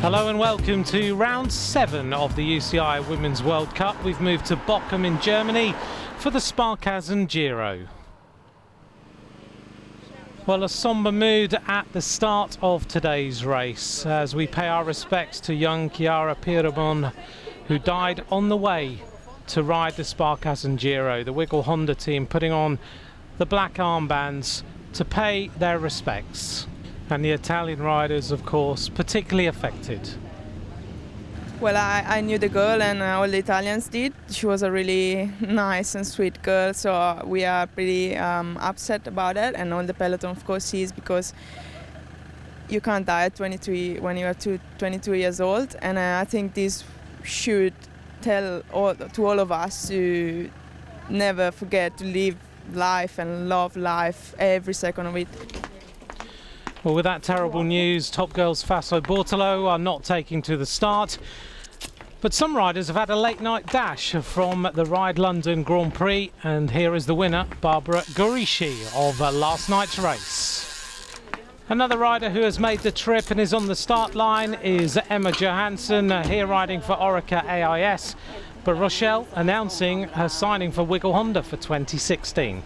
Hello and welcome to round 7 of the UCI Women's World Cup. We've moved to Bochum in Germany for the Sparkassen Giro. Well, a sombre mood at the start of today's race as we pay our respects to young GER Pierrebon, who died on the way to ride the Sparkassen Giro. The Wiggle Honda team putting on the black armbands to pay their respects. And the Italian riders, of course, particularly affected. Well, I knew the girl and all the Italians did. She was a really nice and sweet girl, so we are pretty upset about it. And all the peloton, of course, is because you can't die at 23 when you are 22 years old. And I think this should tell to all of us to never forget to live life and love life every second of it. Well, with that terrible news, top girls Faso Bortolo are not taking to the start. But some riders have had a late night dash from the Ride London Grand Prix. And here is the winner, Barbara Gorishi, of last night's race. Another rider who has made the trip and is on the start line is Emma Johansson, here riding for Orica AIS. But Rochelle announcing her signing for Wiggle Honda for 2016.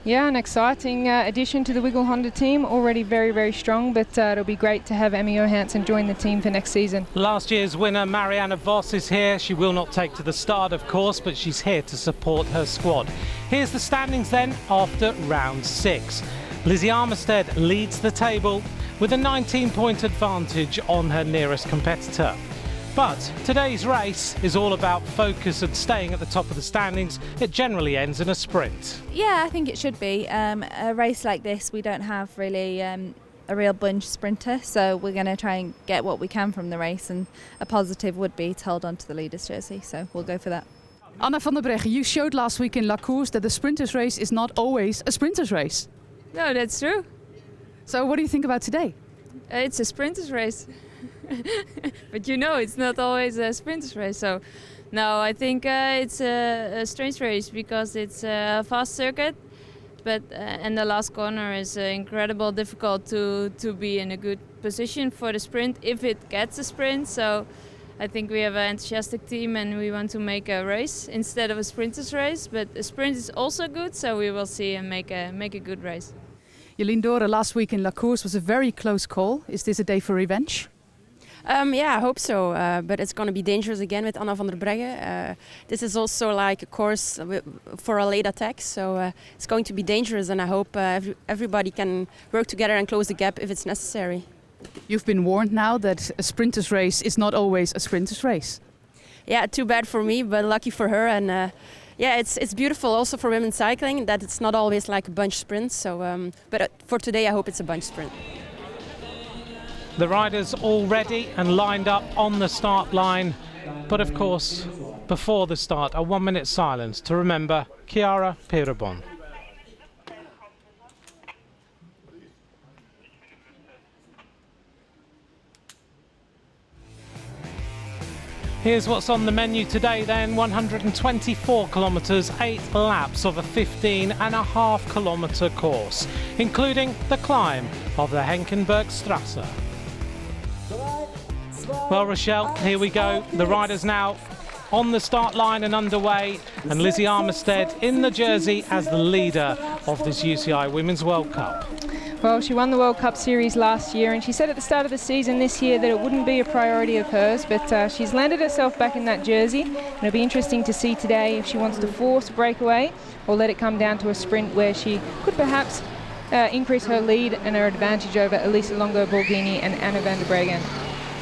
Yeah, an exciting addition to the Wiggle Honda team, already very, very strong, but it'll be great to have Emma Johansson join the team for next season. Last year's winner, Marianne Vos, is here. She will not take to the start, of course, but she's here to support her squad. Here's the standings then after round 6. Lizzie Armistead leads the table with a 19-point advantage on her nearest competitor. But today's race is all about focus and staying at the top of the standings. It generally ends in a sprint. Yeah, I think it should be. A race like this, we don't have really a real bunch sprinter, so we're going to try and get what we can from the race, and a positive would be to hold on to the leader's jersey, so we'll go for that. Anna van der Breggen, you showed last week in La Course that the sprinters race is not always a sprinter's race. No, that's true. So what do you think about today? It's a sprinter's race. But you know, it's not always a sprinter's race. So, no, I think it's a strange race because it's a fast circuit, but and the last corner is incredible difficult to be in a good position for the sprint if it gets a sprint. So, I think we have an enthusiastic team and we want to make a race instead of a sprinter's race. But a sprint is also good, so we will see and make a good race. Jolien Dore, last week in La Course was a very close call. Is this a day for revenge? Yeah, I hope so, but it's going to be dangerous again with Anna van der Breggen. This is also like a course for a late attack, so it's going to be dangerous, and I hope everybody can work together and close the gap if it's necessary. You've been warned now that a sprinter's race is not always a sprinter's race. Yeah, too bad for me, but lucky for her, and yeah, it's beautiful also for women's cycling that it's not always like a bunch sprint. So, but for today, I hope it's a bunch sprint. The riders all ready and lined up on the start line. But of course, before the start, a 1-minute silence to remember GER Pierrebon. Here's what's on the menu today then. 124 kilometres, 8 laps of a 15.5 kilometre course, including the climb of the Henkenbergstrasse. Well, Rochelle, here we go. The riders now on the start line and underway, and Lizzie Armistead in the jersey as the leader of this UCI Women's World Cup. Well, she won the World Cup Series last year, and she said at the start of the season this year that it wouldn't be a priority of hers, but she's landed herself back in that jersey, and it'll be interesting to see today if she wants to force a breakaway or let it come down to a sprint where she could perhaps increase her lead and her advantage over Elisa Longo-Borghini and Anna van der Breggen.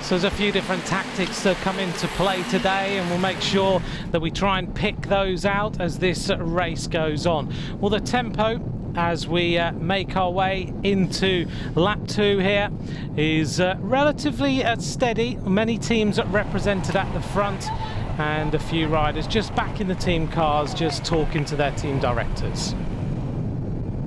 So there's a few different tactics that come into play today, and we'll make sure that we try and pick those out as this race goes on. Well, the tempo as we make our way into lap 2 here is relatively steady. Many teams represented at the front and a few riders just back in the team cars just talking to their team directors.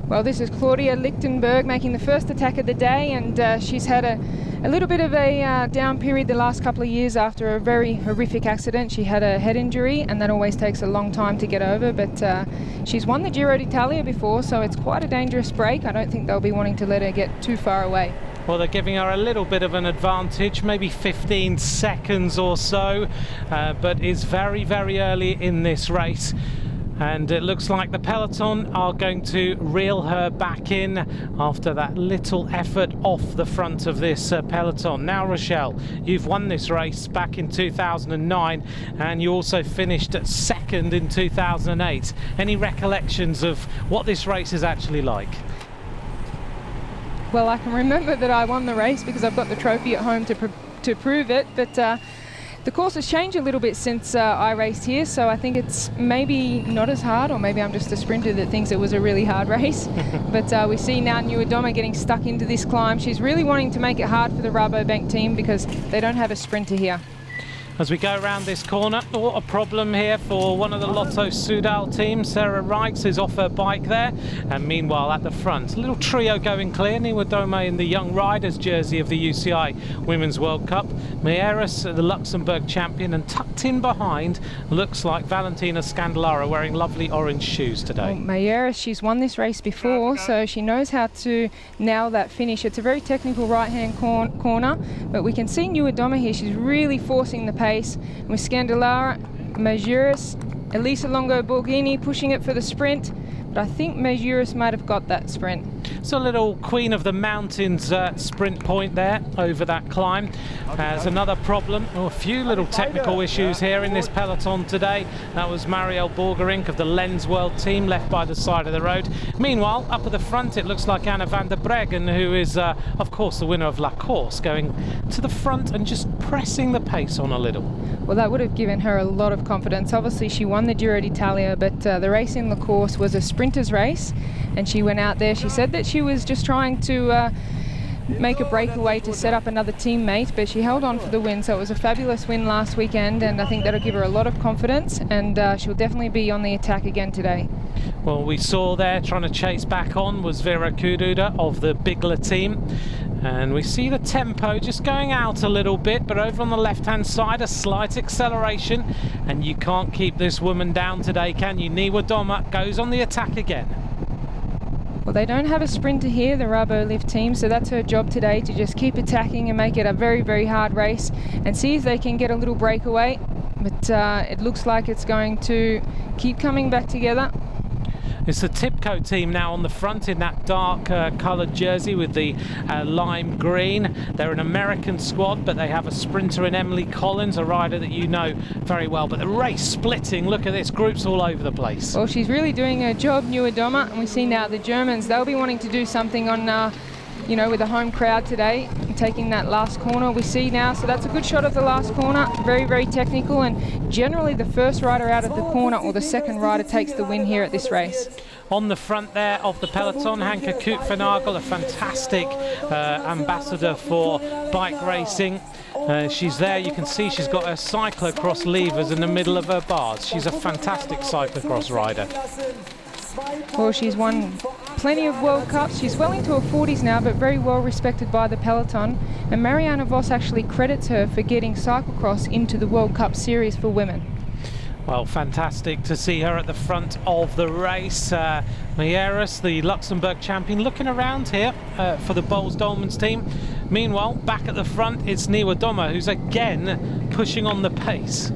Well, this is Claudia Lichtenberg making the first attack of the day, and she's had a little bit of a down period the last couple of years after a very horrific accident. She had a head injury, and that always takes a long time to get over, but she's won the Giro d'Italia before, so it's quite a dangerous break. I don't think they'll be wanting to let her get too far away. Well, they're giving her a little bit of an advantage, maybe 15 seconds or so, but is very, very early in this race. And it looks like the peloton are going to reel her back in after that little effort off the front of this peloton. Now, Rochelle, you've won this race back in 2009 and you also finished second in 2008. Any recollections of what this race is actually like? Well, I can remember that I won the race because I've got the trophy at home to prove it, but the course has changed a little bit since I raced here, so I think it's maybe not as hard, or maybe I'm just a sprinter that thinks it was a really hard race. But we see now Nieuwe-Doma getting stuck into this climb. She's really wanting to make it hard for the Rabobank team because they don't have a sprinter here. As we go around this corner, a problem here for one of the Lotto Soudal team. Sarah Reichs is off her bike there, and meanwhile at the front, a little trio going clear. Nieuwe-Doma in the Young Riders jersey of the UCI Women's World Cup. Mieres, the Luxembourg champion, and tucked in behind looks like Valentina Scandalara wearing lovely orange shoes today. Well, Mieres, she's won this race before, so she knows how to nail that finish. It's a very technical right-hand corner, but we can see Nieuwe-Doma here. She's really forcing the pace. With Scandalara, Majuris, Elisa Longo-Borghini pushing it for the sprint, but I think Majuris might have got that sprint. It's a little Queen of the Mountains sprint point there over that climb. Has another problem, a few little technical issues here in this peloton today. That was Marielle Borgerink of the Lens World team left by the side of the road. Meanwhile, up at the front it looks like Anna van der Breggen, who is of course the winner of La Course, going to the front and just pressing the pace on a little. Well, that would have given her a lot of confidence. Obviously she won the Giro d'Italia, but the race in La Course was a sprinter's race, and she went out there. She said that she was just trying to make a breakaway to set up another teammate, but she held on for the win, so it was a fabulous win last weekend, and I think that'll give her a lot of confidence, and she'll definitely be on the attack again today. Well, we saw there trying to chase back on was Vera Kududa of the Bigler team, and we see the tempo just going out a little bit, but over on the left hand side a slight acceleration, and you can't keep this woman down today, can you? Nieuwe-Doma goes on the attack again. Well, they don't have a sprinter here, the Rabo Lift team, so that's her job today, to just keep attacking and make it a very, very hard race and see if they can get a little breakaway. But it looks like it's going to keep coming back together. It's the Tipco team now on the front in that dark coloured jersey with the lime green. They're an American squad, but they have a sprinter in Emily Collins, a rider that you know very well. But the race splitting, look at this, groups all over the place. Well, she's really doing her job, Nieuwe-Doma, and we see now the Germans, they'll be wanting to do something on, you know, with the home crowd today, taking that last corner we see now. So that's a good shot of the last corner, very, very technical, and generally the first rider out of the corner or the second rider takes the win here at this race. On the front there of the peloton, Hanke Koet-van-Argel, a fantastic ambassador for bike racing. She's there, you can see she's got her cyclocross levers in the middle of her bars. She's a fantastic cyclocross rider. Well, she's won plenty of World Cups. She's well into her 40s now, but very well respected by the peloton. And Marianne Vos actually credits her for getting cyclocross into the World Cup series for women. Well, fantastic to see her at the front of the race. Mieres, the Luxembourg champion, looking around here for the Boels Dolmans team. Meanwhile, back at the front, it's Nieuwe-Doma, who's again pushing on the pace.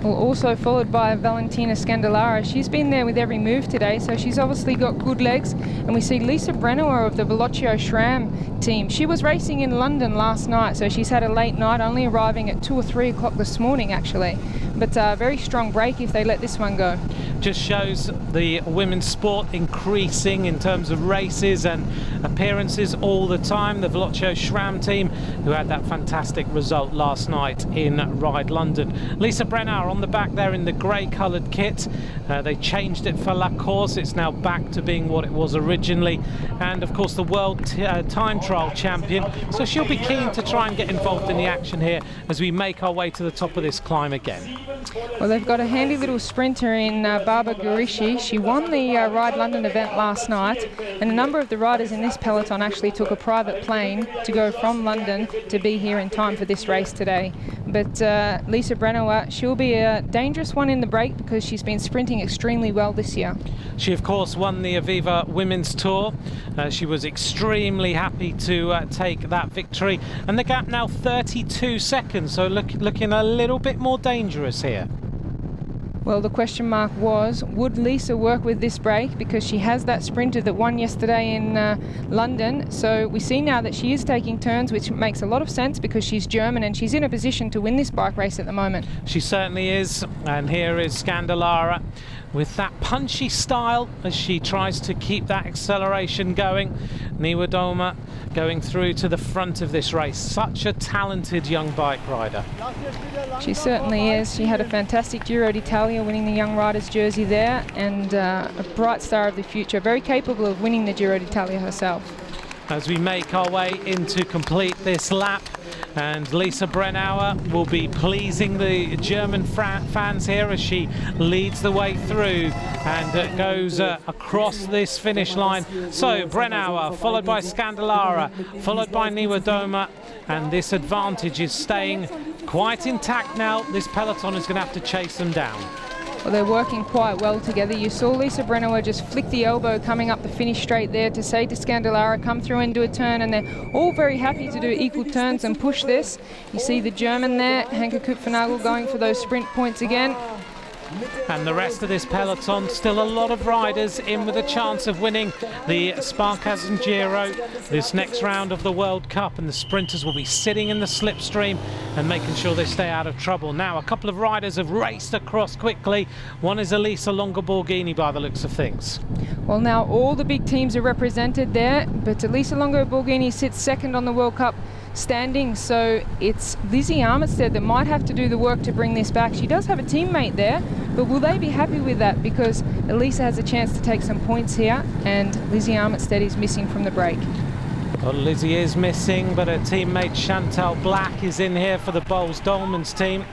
Well, also followed by Valentina Scandalara. She's been there with every move today, so she's obviously got good legs. And we see Lisa Brennauer of the Velocio SRAM team. She was racing in London last night, so she's had a late night, only arriving at 2 or 3 o'clock this morning actually. But a very strong break if they let this one go. Just shows the women's sport increasing in terms of races and appearances all the time. The Velocio SRAM team, who had that fantastic result last night in Ride London. Lisa Brennauer on the back there in the grey coloured kit. They changed it for La Course. It's now back to being what it was originally. And of course the world time trial champion. So she'll be keen to try and get involved in the action here as we make our way to the top of this climb again. Well, they've got a handy little sprinter in Barbara Gurishi. She won the Ride London event last night, and a number of the riders in this peloton actually took a private plane to go from London to be here in time for this race today. But Lisa Brennauer, she'll be a dangerous one in the break because she's been sprinting extremely well this year. She, of course, won the Aviva Women's Tour. She was extremely happy to take that victory. And the gap now 32 seconds, so looking a little bit more dangerous here. Well, the question mark was, would Lisa work with this break? Because she has that sprinter that won yesterday in London. So we see now that she is taking turns, which makes a lot of sense because she's German and she's in a position to win this bike race at the moment. She certainly is. And here is Scandalara with that punchy style as she tries to keep that acceleration going. Niewiadoma going through to the front of this race. Such a talented young bike rider. She certainly is. She had a fantastic Giro d'Italia winning the young riders jersey there, and a bright star of the future, very capable of winning the Giro d'Italia herself. As we make our way in to complete this lap, and Lisa Brennauer will be pleasing the German fans here as she leads the way through and goes across this finish line. So Brennauer followed by Scandalara, followed by Niewiadoma, and this advantage is staying quite intact now. This peloton is going to have to chase them down. Well, they're working quite well together. You saw Lisa Brennauer just flick the elbow coming up the finish straight there to say to Scandalara, come through and do a turn, and they're all very happy to do equal turns and push this. You see the German there, Henke Kupfernagel, going for those sprint points again. And the rest of this peloton, still a lot of riders in with a chance of winning the Sparkassen Giro, this next round of the World Cup, and the sprinters will be sitting in the slipstream and making sure they stay out of trouble. Now, a couple of riders have raced across quickly. One is Elisa Longo-Borghini by the looks of things. Well, now all the big teams are represented there, but Elisa Longo-Borghini sits second on the World Cup standing, so it's Lizzie Armitstead that might have to do the work to bring this back. She does have a teammate there, but will they be happy with that? Because Elisa has a chance to take some points here, and Lizzie Armitstead is missing from the break. Well, Lizzie is missing, but her teammate Chantal Black is in here for the Boels Dolmans team.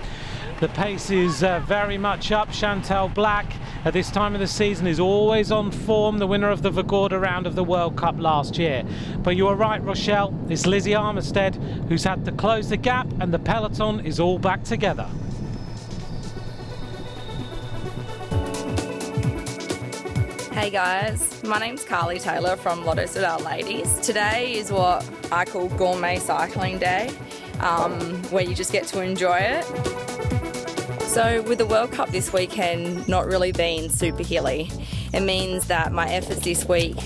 The pace is very much up. Chantal Black at this time of the season is always on form, the winner of the Vagorda round of the World Cup last year. But you are right, Rochelle, it's Lizzie Armitstead who's had to close the gap, and the peloton is all back together. Hey guys, my name's Carly Taylor from Lotto Soudal Ladies. Today is what I call gourmet cycling day, where you just get to enjoy it. So with the World Cup this weekend not really being super hilly, it means that my efforts this week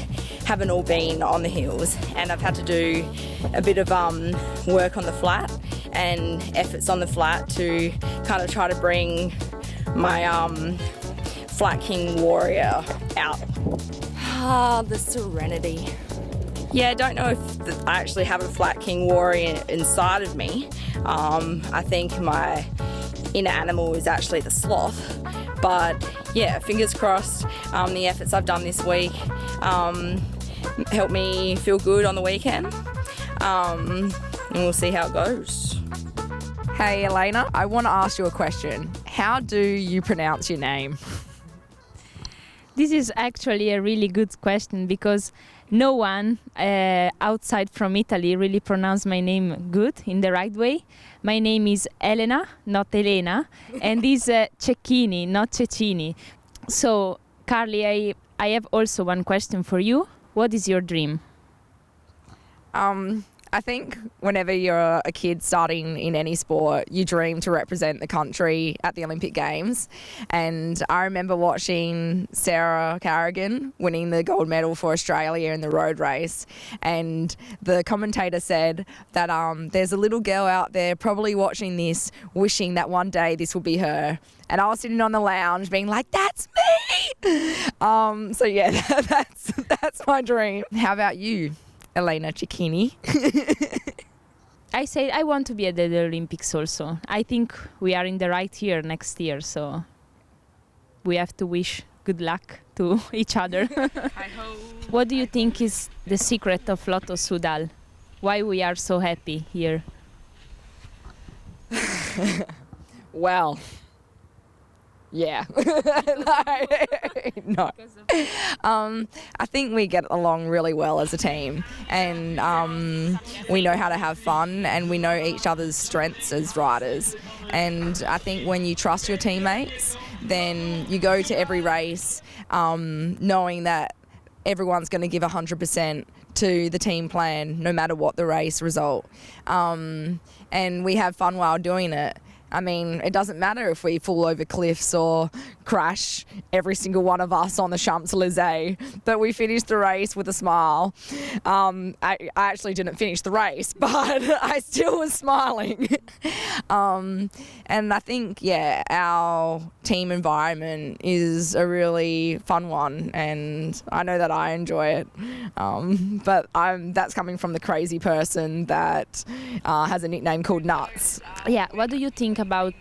haven't all been on the hills, and I've had to do a bit of work on the flat and efforts on the flat to kind of try to bring my Flat King Warrior out. The serenity. Yeah, I don't know if I actually have a Flat King Warrior inside of me. I think my inner animal is actually the sloth. But yeah, fingers crossed, the efforts I've done this week help me feel good on the weekend. And we'll see how it goes. Hey Elena, I want to ask you a question. How do you pronounce your name? This is actually a really good question because no one outside from Italy really pronounced my name good in the right way. My name is Elena, not Elena, and is Cecchini, not Cecchini. So, Carly, I have also one question for you. What is your dream? I think whenever you're a kid starting in any sport, you dream to represent the country at the Olympic Games. And I remember watching Sarah Carrigan winning the gold medal for Australia in the road race. And the commentator said that there's a little girl out there probably watching this, wishing that one day this will be her. And I was sitting on the lounge being like, that's me! So yeah, that's my dream. How about you, Elena Cecchini? I say I want to be at the Olympics also. I think we are in the right year next year, so we have to wish good luck to each other. What do you think is the secret of Lotto Soudal? Why we are so happy here? Well, Yeah. No. I think we get along really well as a team, and we know how to have fun, and we know each other's strengths as riders. And I think when you trust your teammates, then you go to every race knowing that everyone's going to give 100% to the team plan, no matter what the race result. And we have fun while doing it. I mean, it doesn't matter if we fall over cliffs or crash, every single one of us on the Champs-Élysées, but we finished the race with a smile. I actually didn't finish the race, but I still was smiling. And I think, yeah, our team environment is a really fun one, and I know that I enjoy it. But that's coming from the crazy person that has a nickname called Nuts. Yeah, what do you think about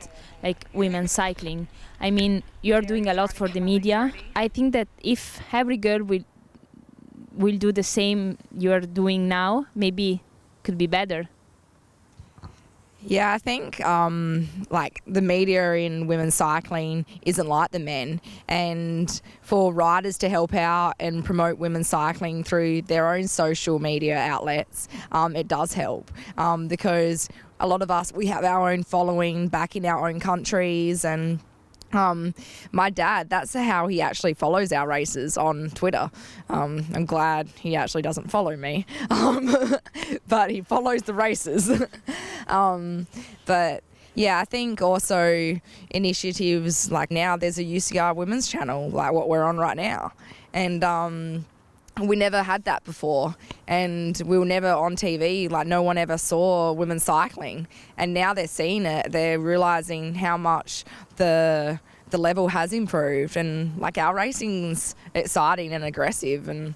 like women's cycling? I mean, you're doing a lot for the media. I think that if every girl will do the same you're doing now, maybe could be better. Yeah, I think like the media in women's cycling isn't like the men, and for riders to help out and promote women's cycling through their own social media outlets, it does help because a lot of us, we have our own following back in our own countries, and my dad, that's how he actually follows our races on Twitter. I'm glad he actually doesn't follow me, but he follows the races. But yeah, I think also initiatives like now there's a UCI women's channel, like what we're on right now. And we never had that before, and we were never on TV. Like, no one ever saw women's cycling, and now they're seeing it. They're realising how much the level has improved, and like our racing's exciting and aggressive, and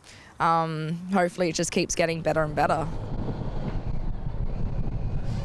hopefully it just keeps getting better and better.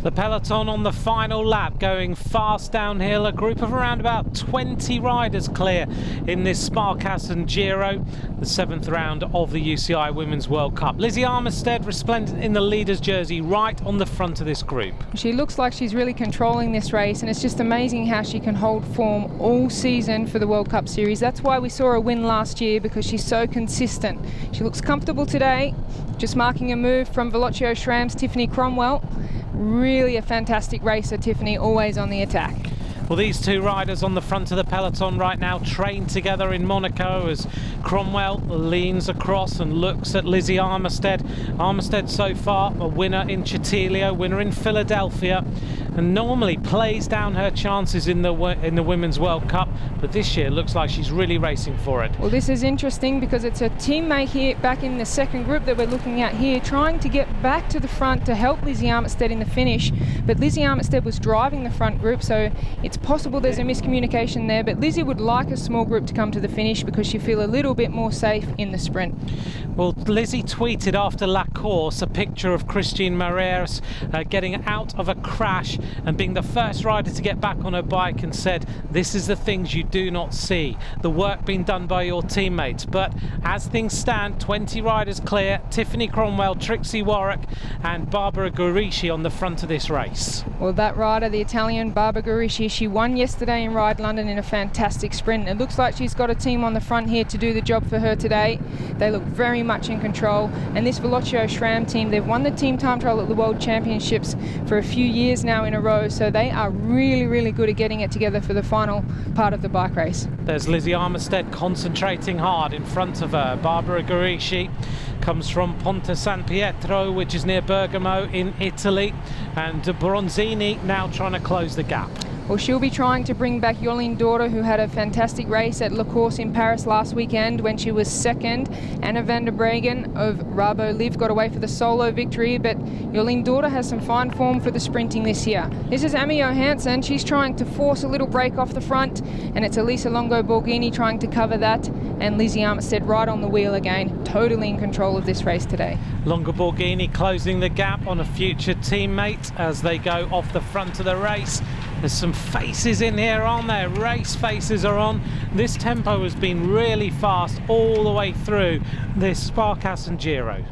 The peloton on the final lap going fast downhill. A group of around about 20 riders clear in this Sparkassen Giro, the 7th round of the UCI Women's World Cup. Lizzie Armistead resplendent in the leader's jersey right on the front of this group. She looks like she's really controlling this race, and it's just amazing how she can hold form all season for the World Cup Series. That's why we saw her win last year, because she's so consistent. She looks comfortable today, just marking a move from Velocio Schramm's Tiffany Cromwell. Really a fantastic racer, Tiffany, always on the attack. Well, these two riders on the front of the peloton right now train together in Monaco as Cromwell leans across and looks at Lizzie Armistead. Armistead so far a winner in Chitilio, winner in Philadelphia, and normally plays down her chances in the Women's World Cup, but this year looks like she's really racing for it. Well, this is interesting because it's a teammate here back in the second group that we're looking at here, trying to get back to the front to help Lizzie Armistead in the finish, but Lizzie Armistead was driving the front group, so it's possible there's a miscommunication there, but Lizzie would like a small group to come to the finish because she feels a little bit more safe in the sprint. Well, Lizzie tweeted after La Course a picture of Christine Marieres getting out of a crash and being the first rider to get back on her bike, and said, "This is the things you do not see, the work being done by your teammates." But as things stand, 20 riders clear, Tiffany Cromwell, Trixie Warwick and Barbara Guarischi on the front of this race. Well, that rider, the Italian Barbara Guarischi, she won yesterday in Ride London in a fantastic sprint. It looks like she's got a team on the front here to do the job for her today. They look very much in control, and this Velocio Schramm team, they've won the team time trial at the World Championships for a few years now in a row, so they are really good at getting it together for the final part of the bike race. There's Lizzie Armistead concentrating hard in front of her. Barbara Guarischi comes from Ponte San Pietro, which is near Bergamo in Italy, and Bronzini now trying to close the gap. Well, she'll be trying to bring back Jolien Daughter, who had a fantastic race at La Course in Paris last weekend when she was second. Anna van der Breggen of Rabo Liv got away for the solo victory, but Jolien Daughter has some fine form for the sprinting this year. This is Amy Johansson. She's trying to force a little break off the front, and it's Elisa Longo Borghini trying to cover that, and Lizzie Armistead right on the wheel again, totally in control of this race today. Longo Borghini closing the gap on a future teammate as they go off the front of the race. There's some faces in here, aren't there? Race faces are on. This tempo has been really fast all the way through this Sparkassen Giro.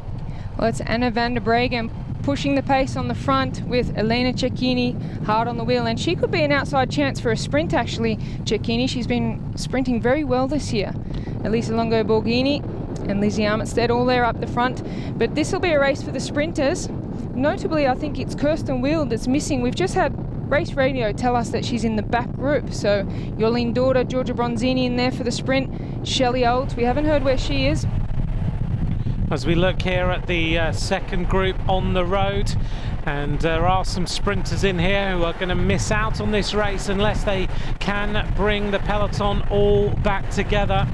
Well, it's Anna van der Breggen pushing the pace on the front with Elena Cecchini hard on the wheel, and she could be an outside chance for a sprint actually. Cecchini, she's been sprinting very well this year. Elisa Longo Borghini and Lizzie Armitstead all there up the front, but this will be a race for the sprinters. Notably, I think it's Kirsten Wild that's missing. We've just had race radio tell us that she's in the back group, so Jolene Daughter, Georgia Bronzini in there for the sprint. Shelley Olds, we haven't heard where she is. As we look here at the second group on the road, and there are some sprinters in here who are going to miss out on this race unless they can bring the peloton all back together.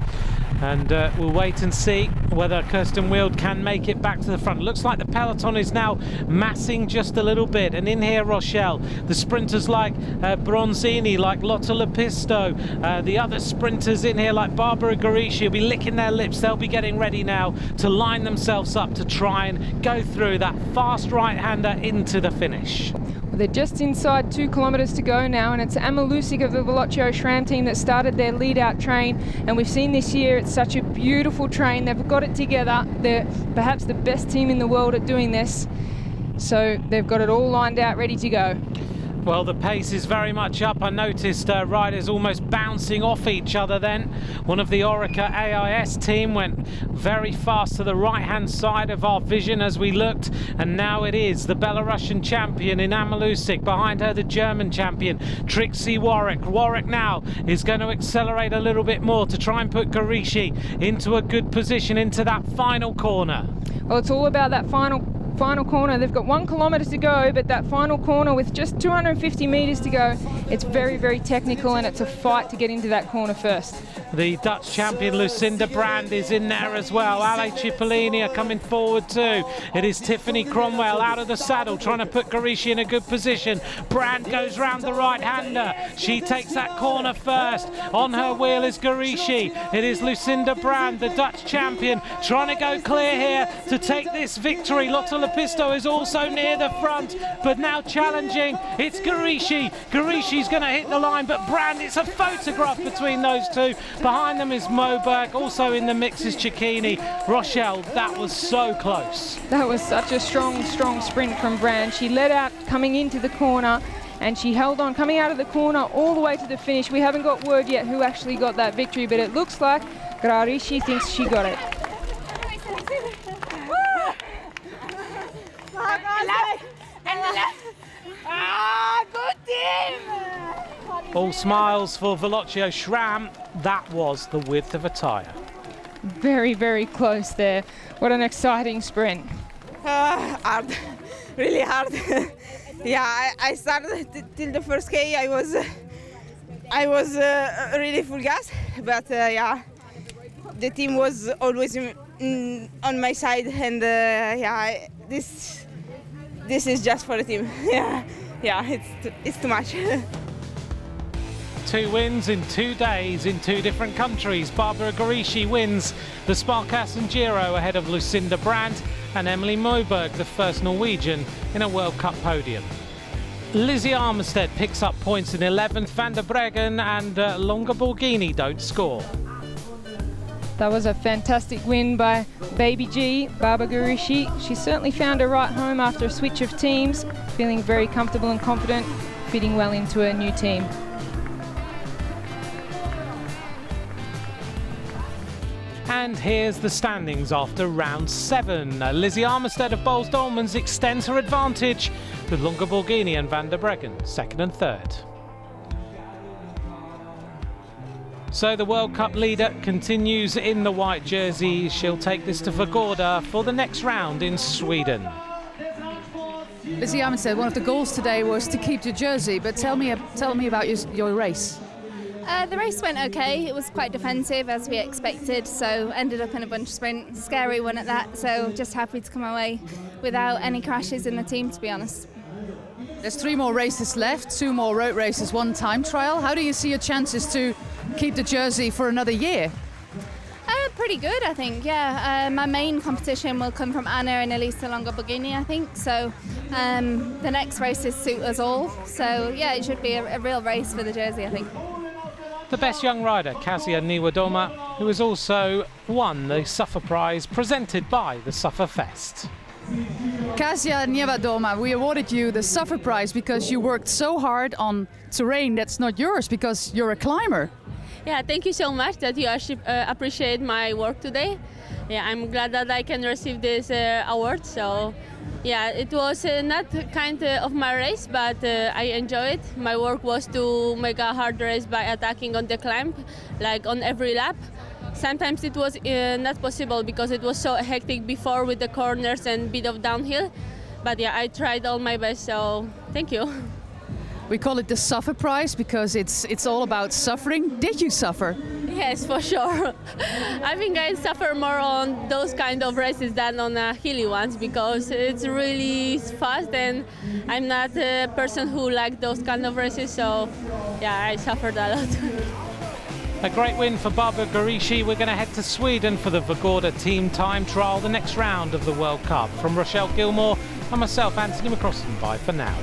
And we'll wait and see whether Kirsten Wild can make it back to the front. Looks like the peloton is now massing just a little bit. And in here, Rochelle, the sprinters like Bronzini, like Lotta Lepisto, the other sprinters in here like Barbara Garici will be licking their lips. They'll be getting ready now to line themselves up to try and go through that fast right-hander into the finish. They're just inside 2 kilometres to go now, and it's Emma Lusig of the Velocio SRAM team that started their lead-out train. And we've seen this year it's such a beautiful train. They've got it together. They're perhaps the best team in the world at doing this. So they've got it all lined out, ready to go. Well, the pace is very much up. I noticed riders almost bouncing off each other then. One of the Orica AIS team went very fast to the right-hand side of our vision as we looked, and now it is the Belarusian champion in Emma Lusig. Behind her, the German champion, Trixie Warwick. Warwick now is going to accelerate a little bit more to try and put Garici into a good position into that final corner. Well, it's all about that final corner. They've got 1 kilometre to go, but that final corner with just 250 metres to go, it's very, very technical, and it's a fight to get into that corner first. The Dutch champion Lucinda Brand is in there as well. Ale Cipollini are coming forward too. It is Tiffany Cromwell out of the saddle trying to put Garici in a good position. Brand goes round the right-hander. She takes that corner first. On her wheel is Garici. It is Lucinda Brand, the Dutch champion, trying to go clear here to take this victory. Lotta Lepisto is also near the front, but now challenging. It's Garici. Garici's going to hit the line, but Brand, it's a photograph between those two. Behind them is Moberg. Also in the mix is Cecchini. Rochelle, that was so close. That was such a strong sprint from Brand. She led out coming into the corner, and she held on coming out of the corner all the way to the finish. We haven't got word yet who actually got that victory, but it looks like Garici thinks she got it. Good team! All smiles for Velocio SRAM. That was the width of a tyre. Very, very close there. What an exciting sprint. Hard, really hard. Yeah, I started till the first K. I was really full gas, but yeah, the team was always on my side, and yeah, this is just for the team. Yeah, it's too much. 2 wins in 2 days in 2 different countries. Barbara Garici wins the Sparkassen Giro ahead of Lucinda Brandt and Emily Moberg, the first Norwegian in a World Cup podium. Lizzie Armitstead picks up points in 11th. Van der Breggen and Longa Borghini don't score. That was a fantastic win by Baby G, Barbara Garici. She certainly found her right home after a switch of teams, feeling very comfortable and confident, fitting well into a new team. And here's the standings after round 7. Lizzie Armitstead of Bowles Dolmans extends her advantage with Longa Borghini and Van der Breggen 2nd and 3rd. So the World Cup leader continues in the white jersey. She'll take this to Vårgårda for the next round in Sweden. Lizzie Armitstead, one of the goals today was to keep your jersey, but tell me about your race. The race went okay. It was quite defensive as we expected, so ended up in a bunch sprint. Scary one at that, so just happy to come away without any crashes in the team, to be honest. There's 3 more races left, 2 more road races, 1 time trial. How do you see your chances to keep the jersey for another year? Pretty good, I think, yeah. My main competition will come from Anna and Elisa Longa Borghini, I think, so the next races suit us all. So yeah, it should be a real race for the jersey, I think. The best young rider, Kasia Niwadoma, who has also won the Suffer Prize presented by the Suffer Fest. Kasia Nievadoma, we awarded you the Suffer Prize because you worked so hard on terrain that's not yours because you're a climber. Yeah, thank you so much that you appreciate my work today. Yeah, I'm glad that I can receive this award. So, yeah, it was not kind of my race, but I enjoy it. My work was to make a hard race by attacking on the climb, like on every lap. Sometimes it was not possible because it was so hectic before with the corners and bit of downhill. But yeah, I tried all my best, so thank you. We call it the Suffer Prize because it's all about suffering. Did you suffer? Yes, for sure. I think I suffer more on those kind of races than on hilly ones because it's really fast and I'm not a person who likes those kind of races, so yeah, I suffered a lot. A great win for Barbara Garishi. We're going to head to Sweden for the Vårgårda team time trial, the next round of the World Cup. From Rochelle Gilmore and myself, Anthony McCrossan, bye for now.